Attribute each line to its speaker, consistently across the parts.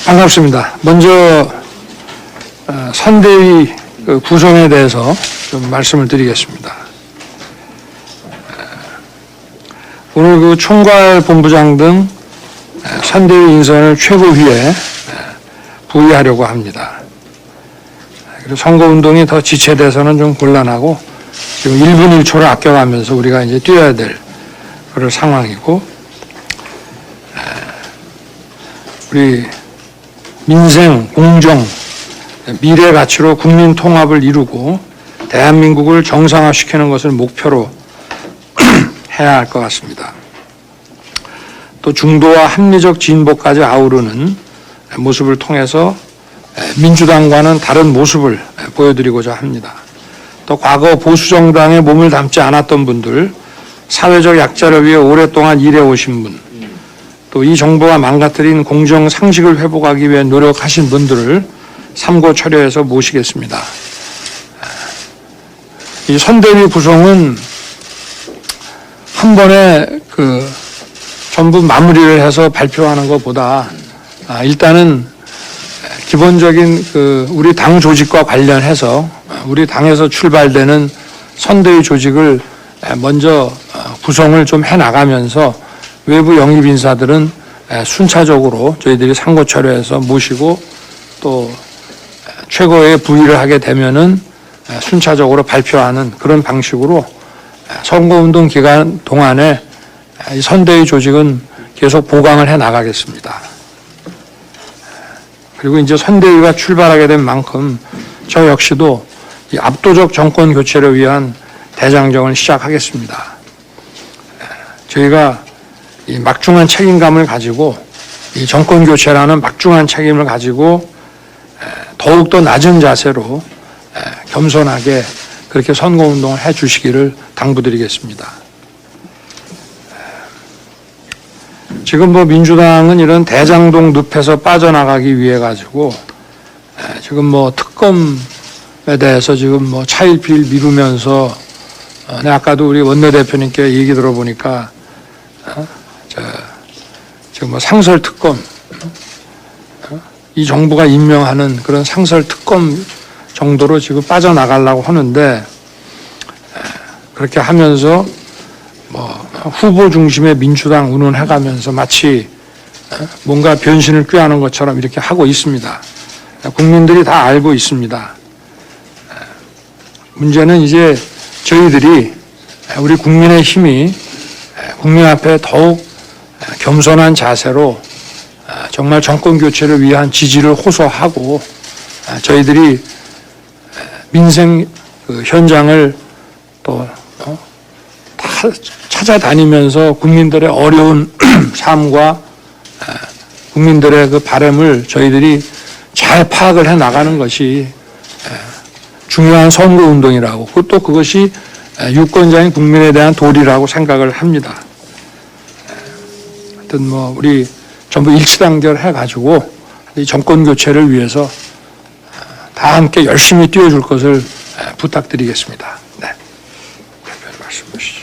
Speaker 1: 반갑습니다. 먼저 선대위 구성에 대해서 좀 말씀을 드리겠습니다. 오늘 그 총괄본부장 등 선대위 인선을 최고위에 부의하려고 합니다. 그리고 선거운동이 더 지체돼서는 좀 곤란하고 지금 1분 1초를 아껴가면서 우리가 이제 뛰어야 될 그런 상황이고, 우리 민생, 공정, 미래 가치로 국민 통합을 이루고 대한민국을 정상화시키는 것을 목표로 해야 할 것 같습니다. 또 중도와 합리적 진보까지 아우르는 모습을 통해서 민주당과는 다른 모습을 보여드리고자 합니다. 또 과거 보수정당에 몸을 담지 않았던 분들, 사회적 약자를 위해 오랫동안 일해오신 분, 또 이 정부가 망가뜨린 공정 상식을 회복하기 위해 노력하신 분들을 삼고 처리해서 모시겠습니다. 이 선대위 구성은 한 번에 전부 마무리를 해서 발표하는 것보다 일단은 기본적인 우리 당 조직과 관련해서 우리 당에서 출발되는 선대위 조직을 먼저 구성을 좀 해나가면서 외부 영입 인사들은 순차적으로 저희들이 상고 처리해서 모시고, 또 최고에 부의를 하게 되면은 순차적으로 발표하는 그런 방식으로 선거운동 기간 동안에 이 선대위 조직은 계속 보강을 해 나가겠습니다. 그리고 이제 선대위가 출발하게 된 만큼 저 역시도 이 압도적 정권 교체를 위한 대장정을 시작하겠습니다. 저희가 이 막중한 책임감을 가지고, 이 정권 교체라는 막중한 책임을 가지고 더욱더 낮은 자세로 겸손하게 그렇게 선거운동을 해 주시기를 당부드리겠습니다. 지금 민주당은 이런 대장동 늪에서 빠져나가기 위해 가지고 지금 특검에 대해서 지금 차일피일 미루면서, 아까도 우리 원내대표님께 얘기 들어보니까 지금 상설 특검, 이 정부가 임명하는 그런 상설 특검 정도로 지금 빠져나가려고 하는데, 그렇게 하면서 후보 중심의 민주당 운운해가면서 마치 뭔가 변신을 꾀하는 것처럼 이렇게 하고 있습니다. 국민들이 다 알고 있습니다. 문제는 이제 저희들이, 우리 국민의 힘이 국민 앞에 더욱 겸손한 자세로 정말 정권 교체를 위한 지지를 호소하고, 저희들이 민생 현장을 또 다 찾아다니면서 국민들의 어려운 삶과 국민들의 그 바람을 저희들이 잘 파악을 해 나가는 것이 중요한 선거운동이라고, 또 그것이 유권자인 국민에 대한 도리라고 생각을 합니다. 하여튼 우리 전부 일치단결 해가지고 이 정권 교체를 위해서 다 함께 열심히 뛰어줄 것을 부탁드리겠습니다. 네. 대표님 말씀 주시죠.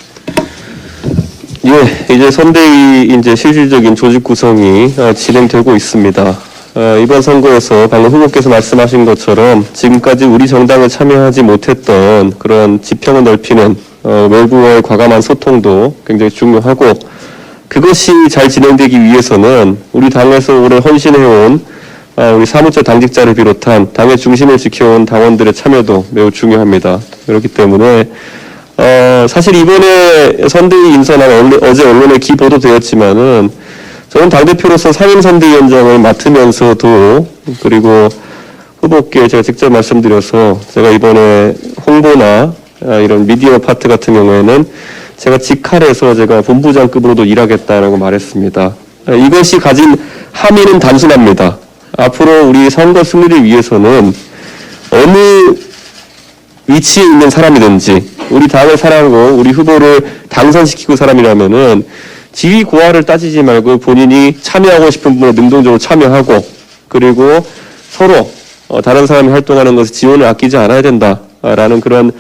Speaker 2: 예, 이제 선대위 실질적인 조직 구성이 진행되고 있습니다. 이번 선거에서 방금 후보께서 말씀하신 것처럼 지금까지 우리 정당에 참여하지 못했던 그런 지평을 넓히는 외부와의 과감한 소통도 굉장히 중요하고, 그것이 잘 진행되기 위해서는 우리 당에서 오래 헌신해온 우리 사무처 당직자를 비롯한 당의 중심을 지켜온 당원들의 참여도 매우 중요합니다. 그렇기 때문에 사실 이번에 선대위 인선안 어제 언론에 기보도되었지만은, 저는 당대표로서 상임선대위원장을 맡으면서도, 그리고 후보께 제가 직접 말씀드려서 제가 이번에 홍보나 이런 미디어 파트 같은 경우에는 제가 직할해서 제가 본부장급으로도 일하겠다라고 말했습니다. 이것이 가진 함의는 단순합니다. 앞으로 우리 선거 승리를 위해서는 어느 위치에 있는 사람이든지 우리 당을 사랑하고 우리 후보를 당선시키고 사람이라면은 지위 고하를 따지지 말고 본인이 참여하고 싶은 분에 능동적으로 참여하고, 그리고 서로 다른 사람이 활동하는 것에 지원을 아끼지 않아야 된다라는 그런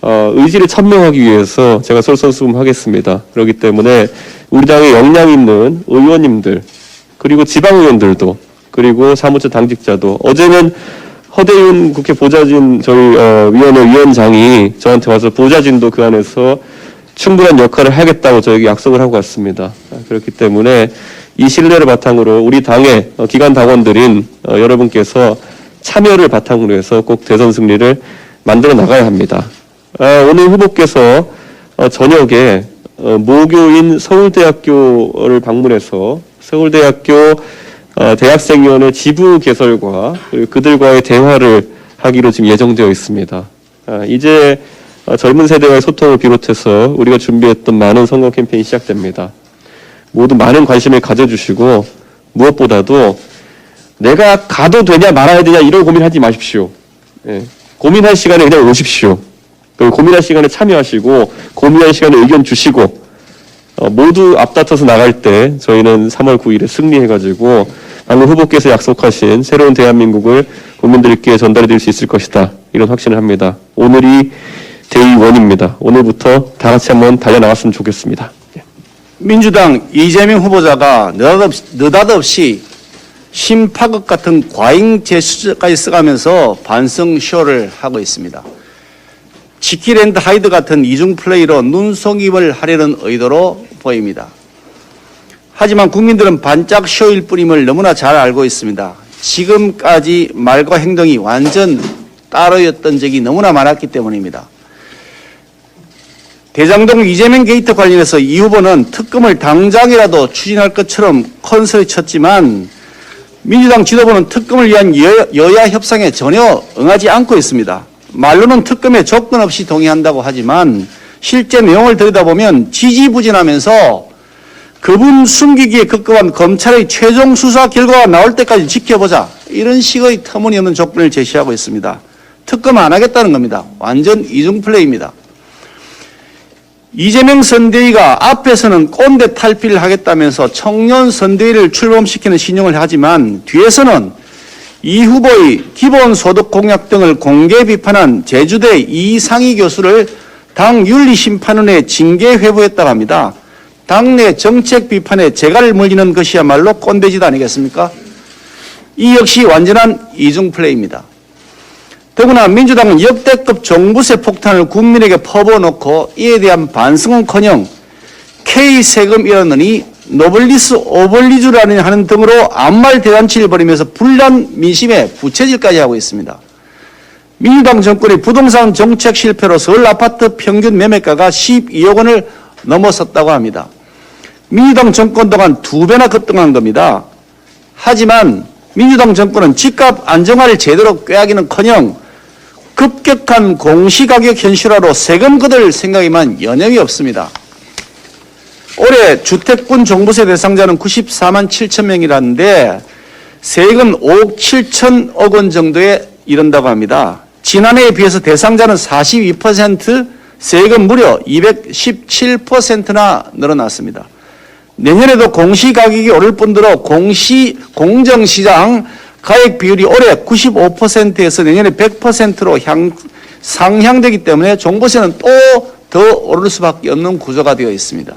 Speaker 2: 의지를 천명하기 위해서 제가 솔선수범하겠습니다. 그렇기 때문에 우리 당에 역량 있는 의원님들, 그리고 지방의원들도 그리고 사무처 당직자도 어제는 허대윤 국회 보좌진 저희 위원회 위원장이 저한테 와서 보좌진도 그 안에서 충분한 역할을 하겠다고 저에게 약속을 하고 왔습니다. 그렇기 때문에 이 신뢰를 바탕으로 우리 당의 기관 당원들인 여러분께서 참여를 바탕으로 해서 꼭 대선 승리를 만들어 나가야 합니다. 오늘 후보께서 저녁에 모교인 서울대학교를 방문해서 서울대학교 대학생위원회 지부 개설과 그리고 그들과의 대화를 하기로 지금 예정되어 있습니다. 이제 젊은 세대와의 소통을 비롯해서 우리가 준비했던 많은 선거 캠페인이 시작됩니다. 모두 많은 관심을 가져주시고 무엇보다도 내가 가도 되냐 말아야 되냐 이런 고민하지 마십시오. 고민할 시간에 그냥 오십시오. 고민할 시간에 참여하시고 고민할 시간에 의견 주시고 모두 앞다퉈서 나갈 때 저희는 3월 9일에 승리해가지고 방금 후보께서 약속하신 새로운 대한민국을 국민들께 전달해 드릴 수 있을 것이다. 이런 확신을 합니다. 오늘이 데이 1입니다. 오늘부터 다 같이 한번 달려나갔으면 좋겠습니다.
Speaker 3: 민주당 이재명 후보자가 느닷없이 심파극 같은 과잉 제스처까지 써가면서 반성 쇼를 하고 있습니다. 지킬 앤드 하이드 같은 이중 플레이로 눈속임을 하려는 의도로 보입니다. 하지만 국민들은 반짝 쇼일 뿐임을 너무나 잘 알고 있습니다. 지금까지 말과 행동이 완전 따로였던 적이 너무나 많았기 때문입니다. 대장동 이재명 게이트 관련해서 이 후보는 특검을 당장이라도 추진할 것처럼 컨설을 쳤지만 민주당 지도부는 특검을 위한 여야 협상에 전혀 응하지 않고 있습니다. 말로는 특검에 조건 없이 동의한다고 하지만 실제 내용을 들여다보면 지지부진하면서 그분 숨기기에 급급한 검찰의 최종 수사 결과가 나올 때까지 지켜보자 이런 식의 터무니없는 조건을 제시하고 있습니다. 특검 안 하겠다는 겁니다. 완전 이중 플레이입니다. 이재명 선대위가 앞에서는 꼰대 탈피를 하겠다면서 청년 선대위를 출범시키는 신용을 하지만 뒤에서는 이 후보의 기본소득 공약 등을 공개 비판한 제주대 이상희 교수를 당 윤리심판원에 징계 회부했다고 합니다. 당내 정책 비판에 재갈을 물리는 것이야말로 꼰대짓 아니겠습니까? 이 역시 완전한 이중 플레이입니다. 더구나 민주당은 역대급 종부세 폭탄을 국민에게 퍼부어놓고 이에 대한 반성은커녕 K세금 이러느니 노블리스 오블리주라는 하는 등으로 암말 대잔치를 벌이면서 불난 민심에 부채질까지 하고 있습니다. 민주당 정권의 부동산 정책 실패로 서울 아파트 평균 매매가가 12억 원을 넘어섰다고 합니다. 민주당 정권 동안 2배나 급등한 겁니다. 하지만 민주당 정권은 집값 안정화를 제대로 꾀하기는커녕 급격한 공시가격 현실화로 세금 걷을 생각에만 여념이 없습니다. 올해 주택군 종부세 대상자는 94만 7천 명이라는데 세금 5억 7천억 원 정도에 이른다고 합니다. 지난해에 비해서 대상자는 42%, 세금 무려 217%나 늘어났습니다. 내년에도 공시가격이 오를 뿐더러 공정시장 가액 비율이 올해 95%에서 내년에 100%로 상향되기 때문에 종부세는 또 더 오를 수밖에 없는 구조가 되어 있습니다.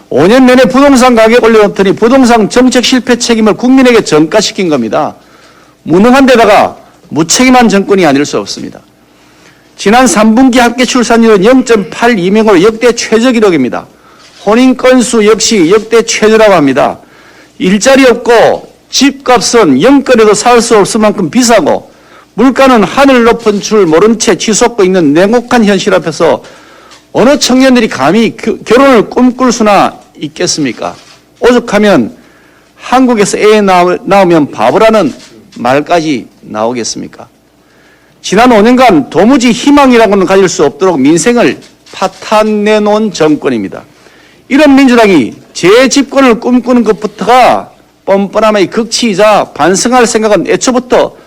Speaker 3: 5년 내내 부동산 가격 올려놓더니 부동산 정책 실패 책임을 국민에게 전가시킨 겁니다. 무능한 데다가 무책임한 정권이 아닐 수 없습니다. 지난 3분기 합계 출산율은 0.82명으로 역대 최저 기록입니다. 혼인 건수 역시 역대 최저라고 합니다. 일자리 없고 집값은 영끌에도 살 수 없을 만큼 비싸고 물가는 하늘 높은 줄 모른 채 치솟고 있는 냉혹한 현실 앞에서 어느 청년들이 감히 결혼을 꿈꿀 수나 있겠습니까? 오죽하면 한국에서 애 낳으면 바보라는 말까지 나오겠습니까? 지난 5년간 도무지 희망이라고는 가질 수 없도록 민생을 파탄내 놓은 정권입니다. 이런 민주당이 재집권을 꿈꾸는 것부터가 뻔뻔함의 극치이자 반성할 생각은 애초부터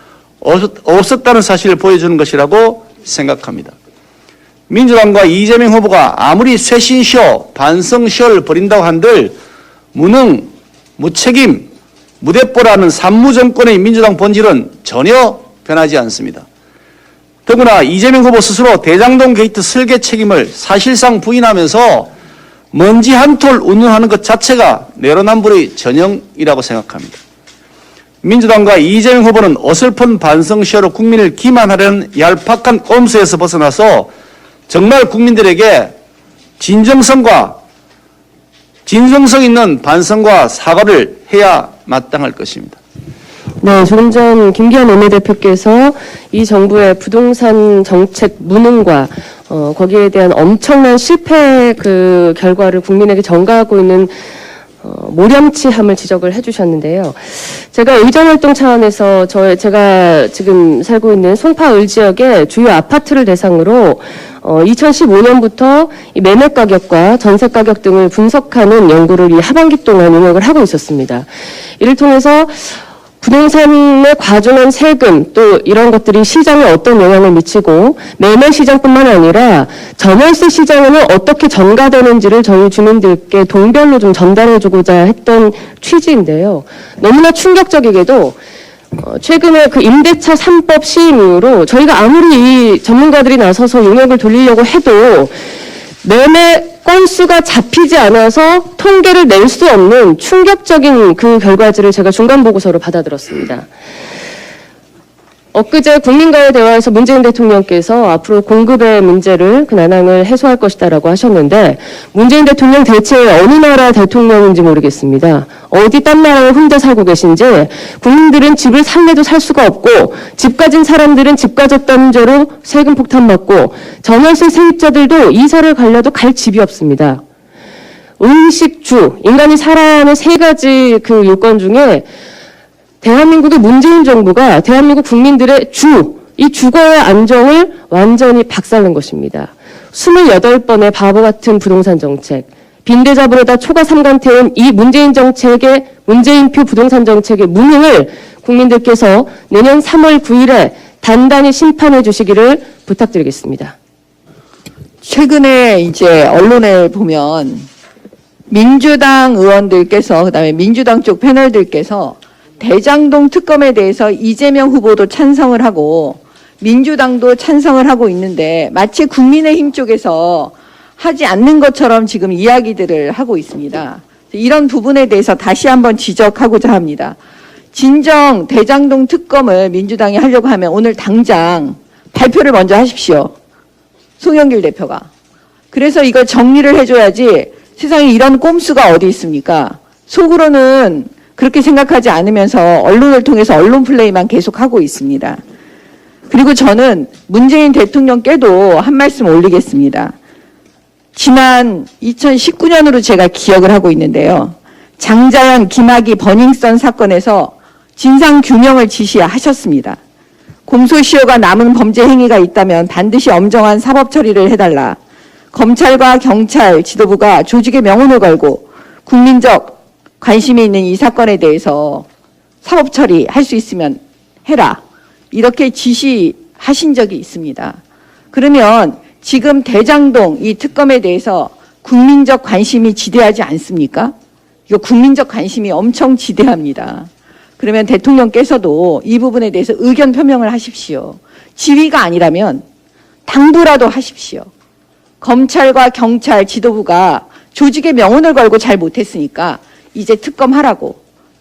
Speaker 3: 없었다는 사실을 보여주는 것이라고 생각합니다. 민주당과 이재명 후보가 아무리 쇄신쇼, 반성쇼를 벌인다고 한들 무능, 무책임, 무대뽀라는 산무정권의 민주당 본질은 전혀 변하지 않습니다. 더구나 이재명 후보 스스로 대장동 게이트 설계 책임을 사실상 부인하면서 먼지 한 톨 운운하는 것 자체가 내로남불의 전형이라고 생각합니다. 민주당과 이재명 후보는 어설픈 반성쇼로 국민을 기만하려는 얄팍한 꼼수에서 벗어나서 정말 국민들에게 진정성 있는 반성과 사과를 해야 마땅할 것입니다.
Speaker 4: 네, 조금 전 김기현 원내대표께서 이 정부의 부동산 정책 무능과 거기에 대한 엄청난 실패 그 결과를 국민에게 전가하고 있는 모렴치함을 지적을 해주셨는데요. 제가 의정활동 차원에서 제가 지금 살고 있는 송파을 지역의 주요 아파트를 대상으로 2015년부터 이 매매 가격과 전세 가격 등을 분석하는 연구를 이 하반기 동안 운영을 하고 있었습니다. 이를 통해서 부동산에 과중한 세금 또 이런 것들이 시장에 어떤 영향을 미치고 매매 시장뿐만 아니라 전월세 시장에는 어떻게 전가되는지를 저희 주민들께 동별로 좀 전달해주고자 했던 취지인데요. 너무나 충격적이게도 최근에 그 임대차 3법 시행 이후로 저희가 아무리 이 전문가들이 나서서 용역을 돌리려고 해도 매매 건수가 잡히지 않아서 통계를 낼 수 없는 충격적인 그 결과지를 제가 중간 보고서로 받아들었습니다. 엊그제 국민과의 대화에서 문재인 대통령께서 앞으로 공급의 문제를 그 난항을 해소할 것이다라고 하셨는데 문재인 대통령 대체 어느 나라 대통령인지 모르겠습니다. 어디 딴 나라에 혼자 살고 계신지 국민들은 집을 살래도 살 수가 없고 집 가진 사람들은 집 가졌다는 죄로 세금 폭탄 맞고 전월세 세입자들도 이사를 가려도 갈 집이 없습니다. 음식, 주, 인간이 살아야 하는 세 가지 그 요건 중에 대한민국의 문재인 정부가 대한민국 국민들의 이 주거의 안정을 완전히 박살낸 것입니다. 28번의 바보 같은 부동산 정책, 빈대잡으로다 초과 삼간 태운 이 문재인 정책의 문재인표 부동산 정책의 무능을 국민들께서 내년 3월 9일에 단단히 심판해 주시기를 부탁드리겠습니다.
Speaker 5: 최근에 이제 언론에 보면 민주당 의원들께서 그다음에 민주당 쪽 패널들께서 대장동 특검에 대해서 이재명 후보도 찬성을 하고 민주당도 찬성을 하고 있는데 마치 국민의힘 쪽에서 하지 않는 것처럼 지금 이야기들을 하고 있습니다. 이런 부분에 대해서 다시 한번 지적하고자 합니다. 진정 대장동 특검을 민주당이 하려고 하면 오늘 당장 발표를 먼저 하십시오. 송영길 대표가. 그래서 이걸 정리를 해줘야지 세상에 이런 꼼수가 어디 있습니까? 속으로는 그렇게 생각하지 않으면서 언론을 통해서 언론 플레이만 계속하고 있습니다. 그리고 저는 문재인 대통령께도 한 말씀 올리겠습니다. 지난 2019년으로 제가 기억을 하고 있는데요. 장자연, 김학의, 버닝썬 사건에서 진상규명을 지시하셨습니다. 공소시효가 남은 범죄 행위가 있다면 반드시 엄정한 사법 처리를 해달라. 검찰과 경찰 지도부가 조직의 명운을 걸고 국민적 관심이 있는 이 사건에 대해서 사법 처리할 수 있으면 해라. 이렇게 지시하신 적이 있습니다. 그러면 지금 대장동 이 특검에 대해서 국민적 관심이 지대하지 않습니까? 이거 국민적 관심이 엄청 지대합니다. 그러면 대통령께서도 이 부분에 대해서 의견 표명을 하십시오. 지위가 아니라면 당부라도 하십시오. 검찰과 경찰 지도부가 조직의 명운을 걸고 잘 못했으니까 이제 특검하라고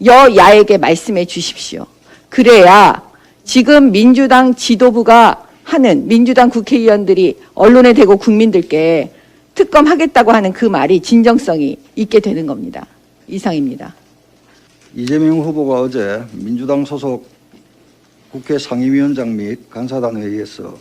Speaker 5: 여야에게 말씀해 주십시오. 그래야 지금 민주당 지도부가 하는 민주당 국회의원들이 언론에 대고 국민들께 특검하겠다고 하는 그 말이 진정성이 있게 되는 겁니다. 이상입니다.
Speaker 6: 이재명 후보가 어제 민주당 소속 국회 상임위원장 및 간사단 회의에서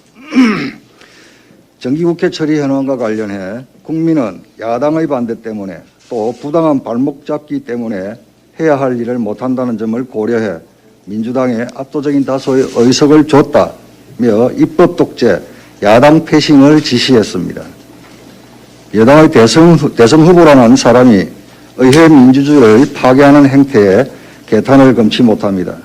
Speaker 6: 정기국회 처리 현황과 관련해 국민은 야당의 반대 때문에 또 부당한 발목 잡기 때문에 해야 할 일을 못한다는 점을 고려해 민주당에 압도적인 다수의 의석을 줬다며 입법 독재, 야당 패싱을 지시했습니다. 여당의 대선 후보라는 사람이 의회 민주주의를 파괴하는 행태에 개탄을 금치 못합니다.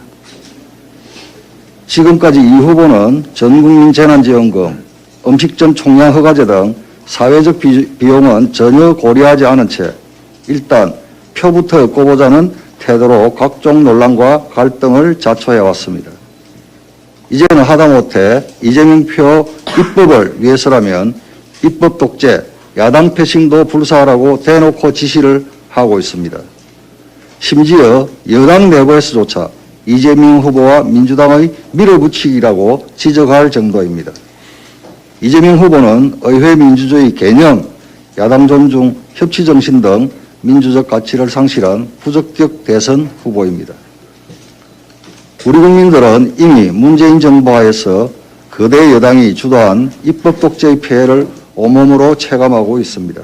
Speaker 6: 지금까지 이 후보는 전국민 재난지원금, 음식점 총량 허가제 등 사회적 비용은 전혀 고려하지 않은 채 일단 표부터 얻고 보자는 태도로 각종 논란과 갈등을 자초해왔습니다. 이제는 하다못해 이재명 표 입법을 위해서라면 입법 독재, 야당 패싱도 불사하라고 대놓고 지시를 하고 있습니다. 심지어 여당 내부에서조차 이재명 후보와 민주당의 밀어붙이기라고 지적할 정도입니다. 이재명 후보는 의회 민주주의 개념, 야당 존중, 협치 정신 등 민주적 가치를 상실한 부적격 대선 후보입니다. 우리 국민들은 이미 문재인 정부 하에서 거대 여당이 주도한 입법 독재의 폐해를 온몸으로 체감하고 있습니다.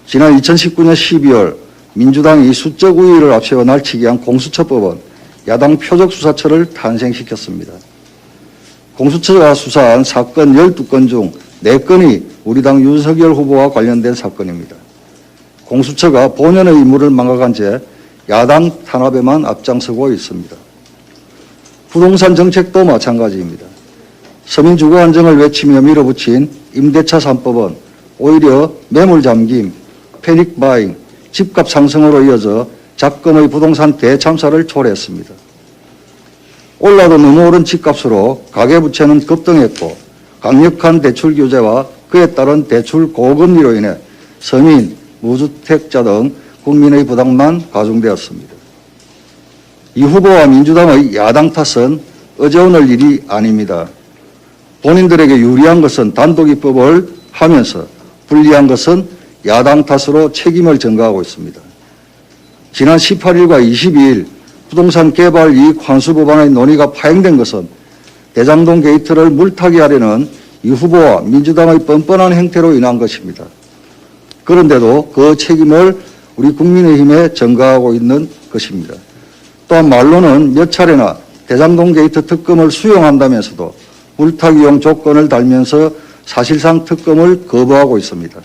Speaker 6: 지난 2019년 12월 민주당이 수적 우위를 앞세워 날치기 한 공수처법은 야당 표적수사처를 탄생시켰습니다. 공수처가 수사한 사건 12건 중 4건이 우리 당 윤석열 후보와 관련된 사건입니다. 공수처가 본연의 임무를 망각한 채 야당 탄압에만 앞장서고 있습니다. 부동산 정책도 마찬가지입니다. 서민 주거 안정을 외치며 밀어붙인 임대차 3법은 오히려 매물 잠김, 패닉 바잉, 집값 상승으로 이어져 작금의 부동산 대참사를 초래했습니다. 올라도 너무 오른 집값으로 가계부채는 급등했고 강력한 대출 규제와 그에 따른 대출 고금리로 인해 서민, 무주택자 등 국민의 부담만 가중되었습니다. 이 후보와 민주당의 야당 탓은 어제 오늘 일이 아닙니다. 본인들에게 유리한 것은 단독 입법을 하면서 불리한 것은 야당 탓으로 책임을 전가하고 있습니다. 지난 18일과 22일 부동산 개발 이익 환수 법안의 논의가 파행된 것은 대장동 게이트를 물타기 하려는 이 후보와 민주당의 뻔뻔한 행태로 인한 것입니다. 그런데도 그 책임을 우리 국민의힘에 전가하고 있는 것입니다. 또한 말로는 몇 차례나 대장동 게이트 특검을 수용한다면서도 물타기용 조건을 달면서 사실상 특검을 거부하고 있습니다.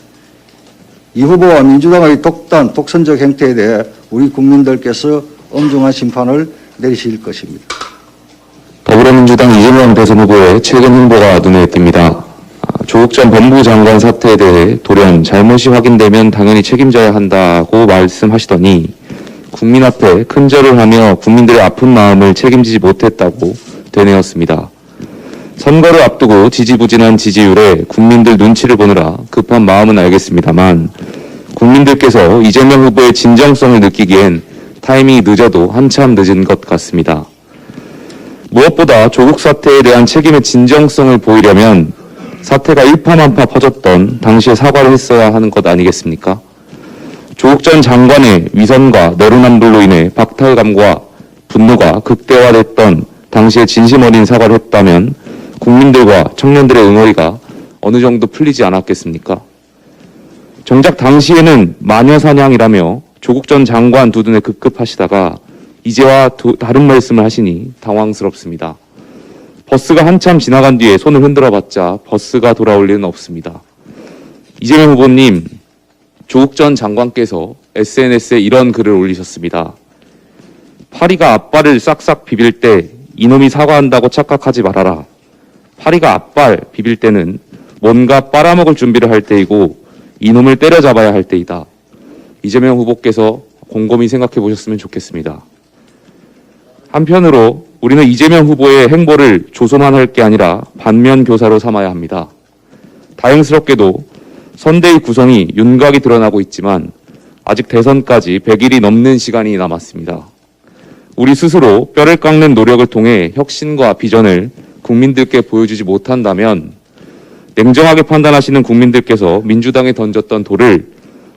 Speaker 6: 이 후보와 민주당의 독선적 행태에 대해 우리 국민들께서 엄중한 심판을 내리실 것입니다.
Speaker 7: 더불어민주당 이재명 대선 후보의 최근 행보가 눈에 띕니다. 조국 전 법무부 장관 사태에 대해 돌연 잘못이 확인되면 당연히 책임져야 한다고 말씀하시더니 국민 앞에 큰 절을 하며 국민들의 아픈 마음을 책임지지 못했다고 되뇌었습니다. 선거를 앞두고 지지부진한 지지율에 국민들 눈치를 보느라 급한 마음은 알겠습니다만 국민들께서 이재명 후보의 진정성을 느끼기엔 타이밍이 늦어도 한참 늦은 것 같습니다. 무엇보다 조국 사태에 대한 책임의 진정성을 보이려면 사태가 일파만파 퍼졌던 당시에 사과를 했어야 하는 것 아니겠습니까? 조국 전 장관의 위선과 내로남불로 인해 박탈감과 분노가 극대화됐던 당시에 진심 어린 사과를 했다면 국민들과 청년들의 응어리가 어느 정도 풀리지 않았겠습니까? 정작 당시에는 마녀사냥이라며 조국 전 장관 두 눈에 급급하시다가 이제와 다른 말씀을 하시니 당황스럽습니다. 버스가 한참 지나간 뒤에 손을 흔들어봤자 버스가 돌아올 리는 없습니다. 이재명 후보님, 조국 전 장관께서 SNS에 이런 글을 올리셨습니다. 파리가 앞발을 싹싹 비빌 때 이놈이 사과한다고 착각하지 말아라. 파리가 앞발 비빌 때는 뭔가 빨아먹을 준비를 할 때이고 이놈을 때려잡아야 할 때이다. 이재명 후보께서 곰곰이 생각해 보셨으면 좋겠습니다. 한편으로 우리는 이재명 후보의 행보를 조소만 할 게 아니라 반면 교사로 삼아야 합니다. 다행스럽게도 선대위 구성이 윤곽이 드러나고 있지만 아직 대선까지 100일이 넘는 시간이 남았습니다. 우리 스스로 뼈를 깎는 노력을 통해 혁신과 비전을 국민들께 보여주지 못한다면 냉정하게 판단하시는 국민들께서 민주당에 던졌던 돌을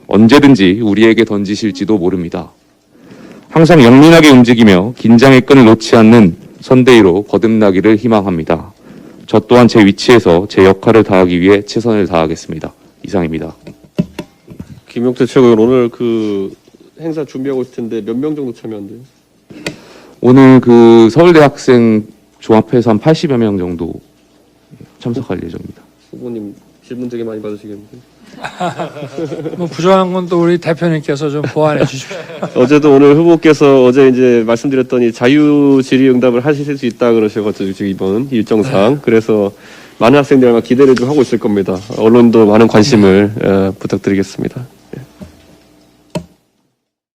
Speaker 7: 언제든지 우리에게 던지실지도 모릅니다. 항상 영민하게 움직이며 긴장의 끈을 놓지 않는 선대위로 거듭나기를 희망합니다. 저 또한 제 위치에서 제 역할을 다하기 위해 최선을 다하겠습니다. 이상입니다.
Speaker 2: 김용태 최고위원 오늘 그 행사 준비하고 있을 텐데 몇 명 정도 참여한대요?
Speaker 7: 오늘 그 서울대 학생 종합해서 한 80여 명 정도 참석할 예정입니다.
Speaker 2: 후보님 질문 되게 많이 받으시겠는데.
Speaker 1: 뭐 부족한 건 또 우리 대표님께서 좀 보완해 주십시오.
Speaker 2: 어제도 오늘 후보께서 어제 이제 말씀드렸더니 자유 질의응답을 하실 수 있다 그러셔가지고 지금 이번 일정상 그래서 많은 학생들 아마 기대를 좀 하고 있을 겁니다. 언론도 많은 관심을 부탁드리겠습니다.